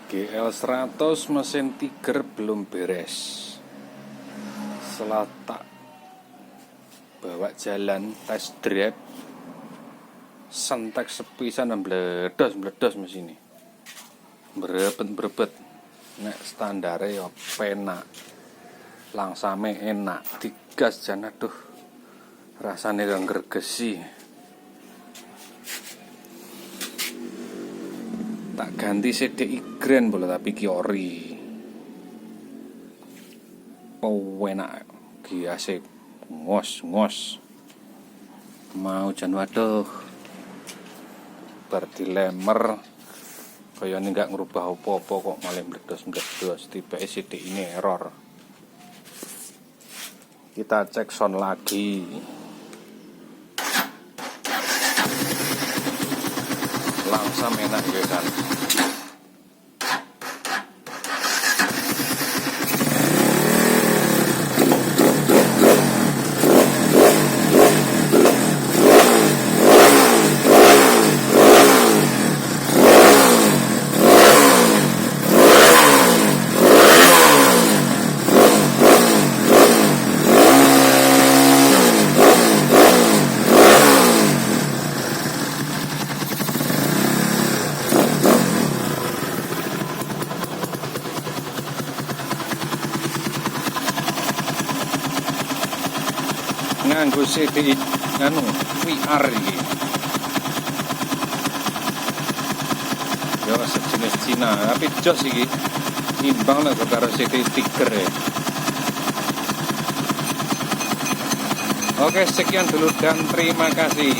GL100 mesin Tiger belum beres. Setelah tak bawa jalan test drive, sentek sepisan meledos mesin ini. Berebet nek standare ya penak. Langsame enak, digas jan aduh. Rasane gak gregesi. Tak ganti CDI Grand boleh tapi Kiori. Enak giase ngos. Mau jan waduh. Bar dilemer kaya ini gak ngerubah apa-apa kok malah meledos tiba CDI ini error. Kita cek sound lagi. Langsam enak ya kan. Nganggo CDI VR iki. Ya sejenis Cina, tapi jos iki. Imbang lah karo CDI Tiger ya. Oke, sekian dulu dan terima kasih.